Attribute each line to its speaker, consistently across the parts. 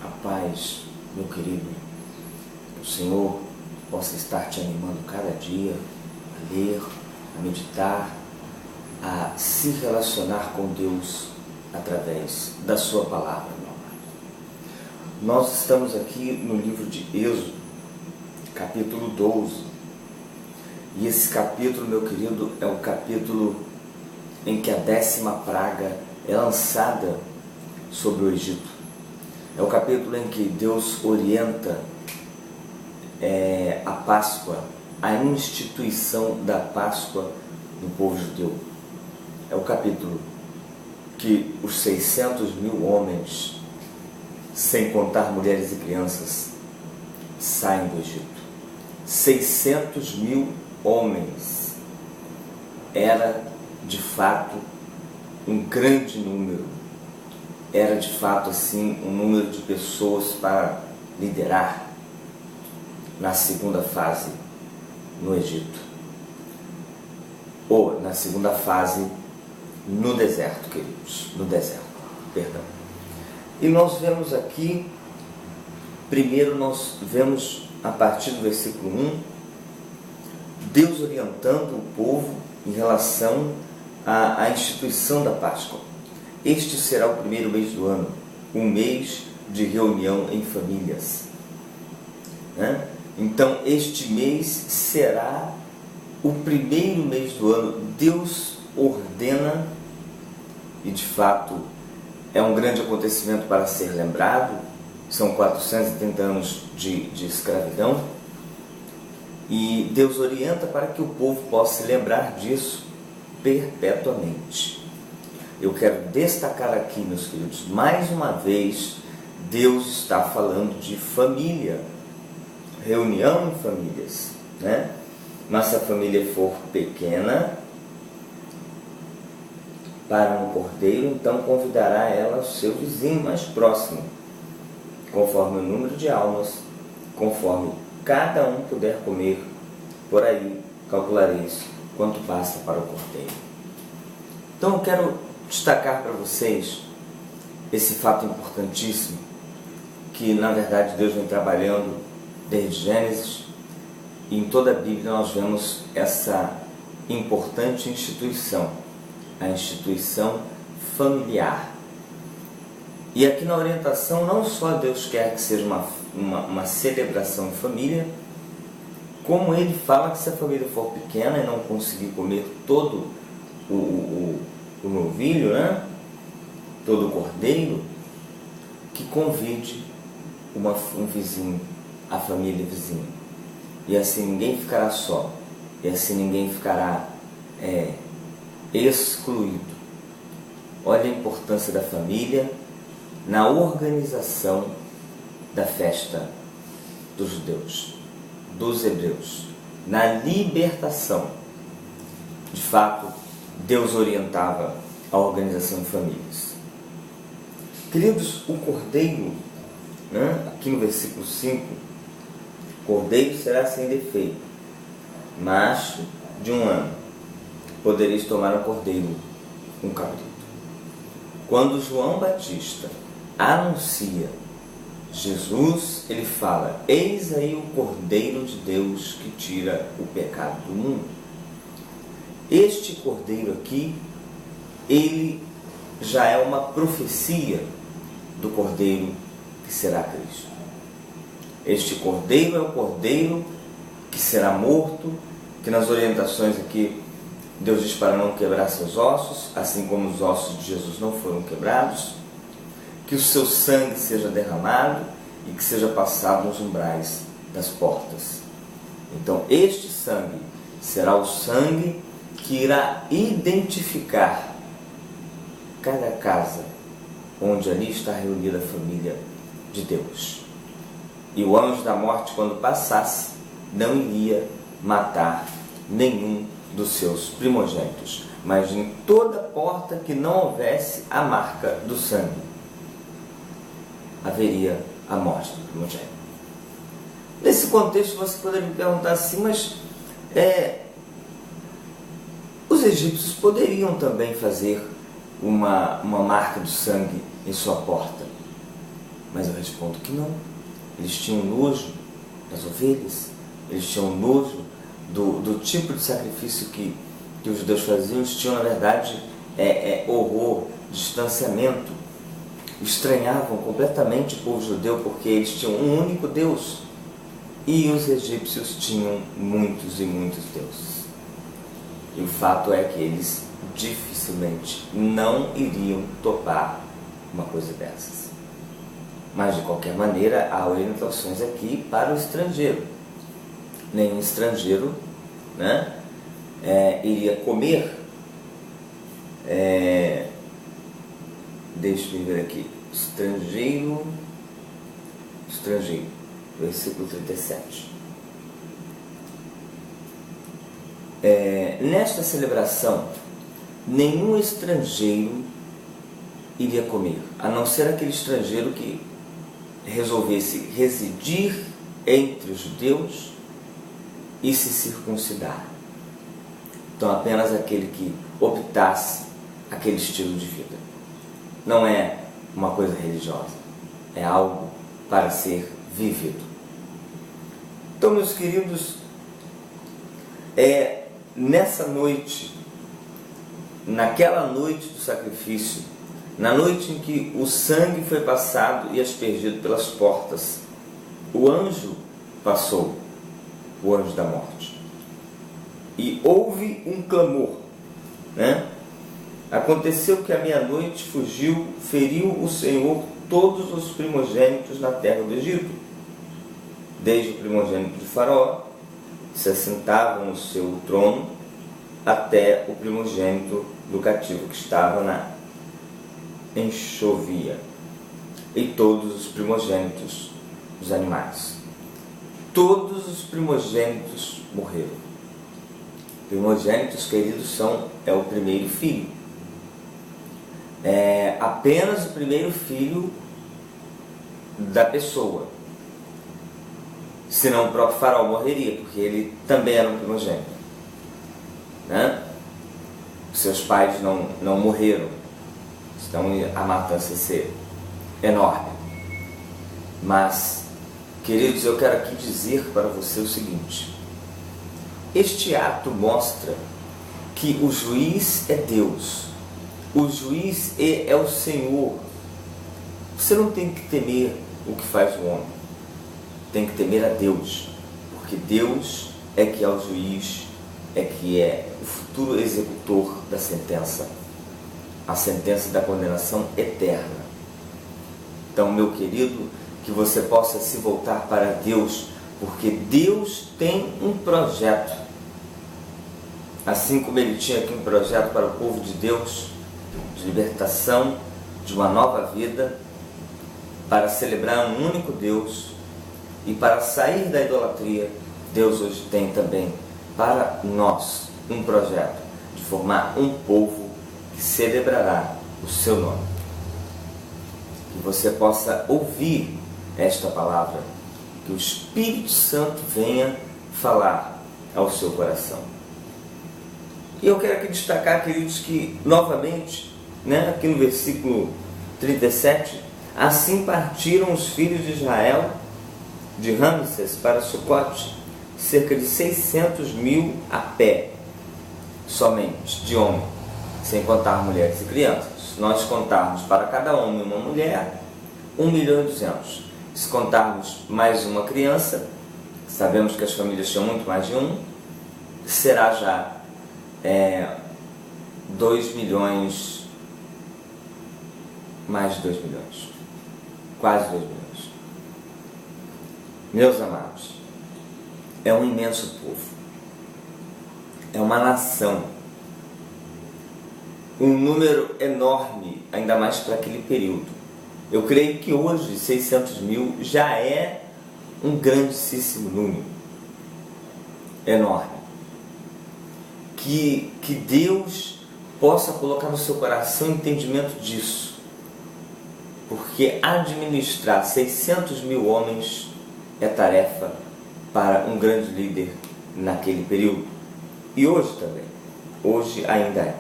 Speaker 1: A paz, meu querido, que o Senhor possa estar te animando cada dia a ler, a meditar, a se relacionar com Deus através da sua palavra, meu amado. Nós estamos aqui no livro de Êxodo, capítulo 12. E esse capítulo, meu querido, é o capítulo em que a 10ª praga é lançada sobre o Egito. É o capítulo em que Deus orienta a Páscoa, a instituição da Páscoa no povo judeu. É o capítulo que os 600.000 homens, sem contar mulheres e crianças, saem do Egito. 600.000 homens. Era de fato um grande número. Era de fato assim um número de pessoas para liderar na segunda fase no Egito, ou na segunda fase no deserto, queridos, no deserto, perdão. E nós vemos aqui, primeiro nós vemos a partir do versículo 1, Deus orientando o povo em relação à instituição da Páscoa. Este será o primeiro mês do ano, um mês de reunião em famílias. Então, este mês será o primeiro mês do ano. Deus ordena, e de fato é um grande acontecimento para ser lembrado. São 430 anos de escravidão. E Deus orienta para que o povo possa se lembrar disso perpetuamente. Eu quero destacar aqui, meus queridos, mais uma vez, Deus está falando de família, reunião em famílias, Mas se a família for pequena, para um cordeiro, então convidará ela o seu vizinho mais próximo, conforme o número de almas, conforme cada um puder comer, por aí calculareis quanto basta para o cordeiro. Então eu quero destacar para vocês esse fato importantíssimo, que na verdade Deus vem trabalhando desde Gênesis, e em toda a Bíblia nós vemos essa importante instituição, a instituição familiar. E aqui na orientação não só Deus quer que seja uma celebração em família, como Ele fala que se a família for pequena e não conseguir comer todo o novilho, todo o cordeiro, que convide um vizinho, a família vizinha. E assim ninguém ficará só, e assim ninguém ficará excluído. Olha a importância da família na organização da festa dos judeus, dos hebreus, na libertação. De fato, Deus orientava a organização de famílias. Queridos, o cordeiro, aqui no versículo 5, cordeiro será sem defeito, macho de 1 ano. Podereis tomar um cordeiro, um cabrito. Quando João Batista anuncia Jesus, ele fala: eis aí o Cordeiro de Deus que tira o pecado do mundo. Este cordeiro aqui, ele já é uma profecia do cordeiro que será Cristo. Este cordeiro é o cordeiro que será morto, que nas orientações aqui Deus diz para não quebrar seus ossos, assim como os ossos de Jesus não foram quebrados, que o seu sangue seja derramado e que seja passado nos umbrais das portas. Então este sangue será o sangue que irá identificar cada casa onde ali está reunida a família de Deus. E o anjo da morte, quando passasse, não iria matar nenhum dos seus primogênitos, mas em toda porta que não houvesse a marca do sangue, haveria a morte do primogênito. Nesse contexto você poderia me perguntar assim, mas os egípcios poderiam também fazer uma marca do sangue em sua porta. Mas eu respondo que não. Eles tinham nojo das ovelhas, eles tinham nojo do tipo de sacrifício que os judeus faziam. Eles tinham, na verdade, horror, distanciamento, estranhavam completamente o povo judeu, porque eles tinham um único Deus e os egípcios tinham muitos e muitos deuses. E o fato é que eles dificilmente não iriam topar uma coisa dessas. Mas, de qualquer maneira, há orientações aqui para o estrangeiro. Nenhum estrangeiro, né, iria comer. Deixa-me ver aqui. Estrangeiro, versículo 37. Nesta celebração, nenhum estrangeiro iria comer, a não ser aquele estrangeiro que resolvesse residir entre os judeus e se circuncidar. Então, apenas aquele que optasse aquele estilo de vida. Não é uma coisa religiosa, é algo para ser vivido. Então, meus queridos, nessa noite, naquela noite do sacrifício, na noite em que o sangue foi passado e aspergido pelas portas, o anjo passou, o anjo da morte, e houve um clamor, né? Aconteceu que à meia-noite feriu o Senhor todos os primogênitos na terra do Egito, desde o primogênito de Faraó, que se assentava no seu trono, até o primogênito do cativo que estava na enxovia, e todos os primogênitos dos animais. Todos os primogênitos morreram. Primogênitos, queridos, é o primeiro filho. Apenas o primeiro filho da pessoa. Senão o próprio Faraó morreria, porque ele também era um primogênito, né? Seus pais não morreram, então a matança ia ser enorme. Mas, queridos, eu quero aqui dizer para você o seguinte: este ato mostra que o juiz é Deus, o juiz é o Senhor. Você não tem que temer o que faz o homem, tem que temer a Deus, porque Deus é que é o juiz, é que é o futuro executor da sentença, a sentença da condenação eterna. Então, meu querido, que você possa se voltar para Deus, porque Deus tem um projeto, assim como Ele tinha aqui um projeto para o povo de Deus, de libertação, de uma nova vida, para celebrar um único Deus e para sair da idolatria. Deus hoje tem também para nós um projeto de formar um povo que celebrará o seu nome. Que você possa ouvir esta palavra, que o Espírito Santo venha falar ao seu coração. E eu quero aqui destacar, queridos, que novamente, aqui no versículo 37, assim partiram os filhos de Israel de Ramsés para Sucote, cerca de 600.000 a pé, somente, de homem, sem contar mulheres e crianças. Se nós contarmos para cada homem uma mulher, 1.200.000. Se contarmos mais uma criança, sabemos que as famílias tinham muito mais de um, será já 2 milhões, mais de 2 milhões, quase 2 milhões. Meus amados, é um imenso povo, é uma nação, um número enorme, ainda mais para aquele período. Eu creio que hoje 600.000 já é um grandíssimo número, enorme. Que Deus possa colocar no seu coração o entendimento disso, porque administrar 600.000 homens é tarefa para um grande líder naquele período, e hoje também, hoje ainda é.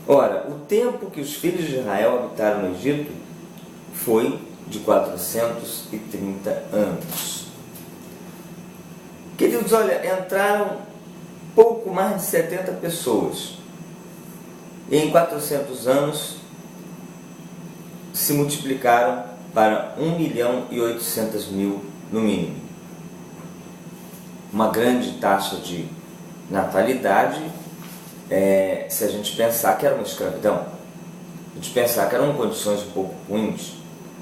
Speaker 1: Ora, o tempo que os filhos de Israel habitaram no Egito foi de 430 anos. Queridos, olha, entraram pouco mais de 70 pessoas. E em 400 anos se multiplicaram para 1.800.000 no mínimo. Uma grande taxa de natalidade, se a gente pensar que era uma escravidão, a gente pensar que eram condições um pouco ruins,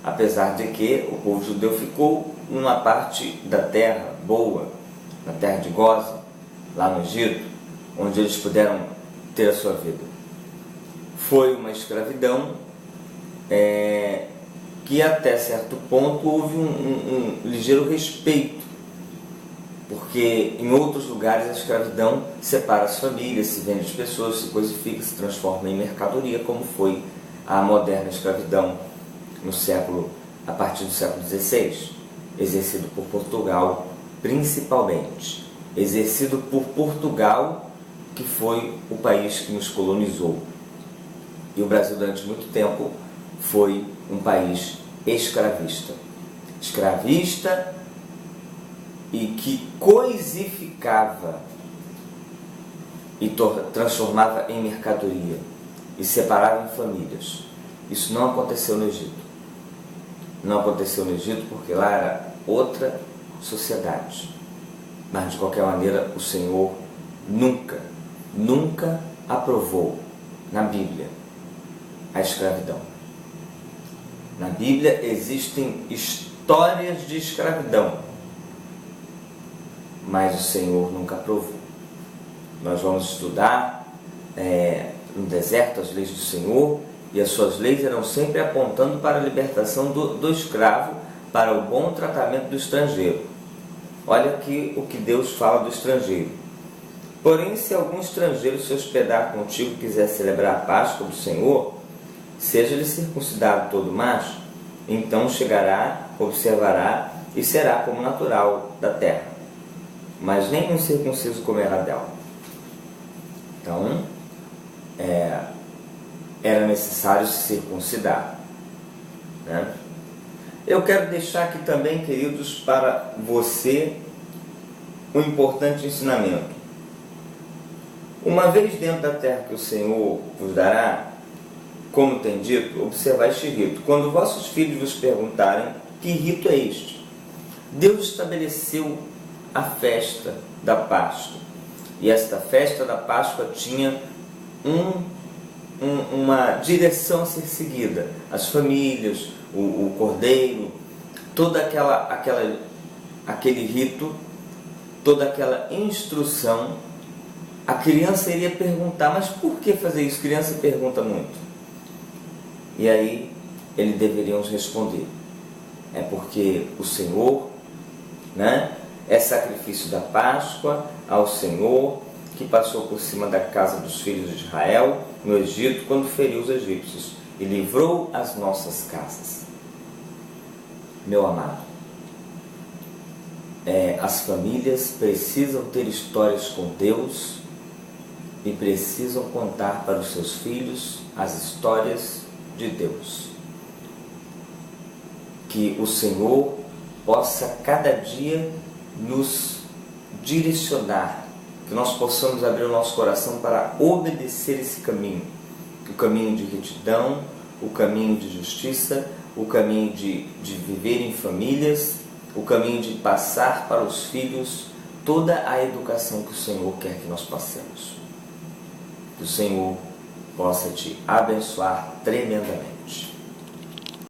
Speaker 1: apesar de que o povo judeu ficou numa parte da terra boa, na terra de Gósen, lá no Egito, onde eles puderam ter a sua vida. Foi uma escravidão que até certo ponto houve um ligeiro respeito, porque em outros lugares a escravidão separa as famílias, se vende as pessoas, se coisifica, se transforma em mercadoria, como foi a moderna escravidão a partir do século XVI, exercido por Portugal principalmente, exercido por Portugal, que foi o país que nos colonizou. E o Brasil durante muito tempo foi um país escravista. Escravista e que coisificava e transformava em mercadoria e separava em famílias. Isso não aconteceu no Egito. Não aconteceu no Egito porque lá era outra sociedade. Mas de qualquer maneira o Senhor nunca aprovou na Bíblia a escravidão. Na Bíblia existem histórias de escravidão, mas o Senhor nunca aprovou. Nós vamos estudar no deserto as leis do Senhor, e as suas leis eram sempre apontando para a libertação do escravo, para o bom tratamento do estrangeiro. Olha aqui o que Deus fala do estrangeiro. Porém, se algum estrangeiro se hospedar contigo e quiser celebrar a Páscoa do Senhor, seja-lhe circuncidado todo macho, então chegará, observará e será como natural da terra. Mas nem um circunciso comerá dela. Então, era necessário se circuncidar, né? Eu quero deixar aqui também, queridos, para você um importante ensinamento. Uma vez dentro da terra que o Senhor vos dará, como tem dito, observai este rito. Quando vossos filhos vos perguntarem que rito é este, Deus estabeleceu a festa da Páscoa. E esta festa da Páscoa tinha uma direção a ser seguida. As famílias, o cordeiro, todo aquele rito, toda aquela instrução. A criança iria perguntar, mas por que fazer isso? A criança pergunta muito. E aí eles deveriam responder: é porque o Senhor, né, é sacrifício da Páscoa ao Senhor, que passou por cima da casa dos filhos de Israel no Egito, quando feriu os egípcios e livrou as nossas casas. Meu amado, as famílias precisam ter histórias com Deus e precisam contar para os seus filhos as histórias de Deus. Que o Senhor possa cada dia nos direcionar, que nós possamos abrir o nosso coração para obedecer esse caminho, o caminho de retidão, o caminho de justiça, o caminho de viver em famílias, o caminho de passar para os filhos toda a educação que o Senhor quer que nós passemos. Que o Senhor possa te abençoar tremendamente.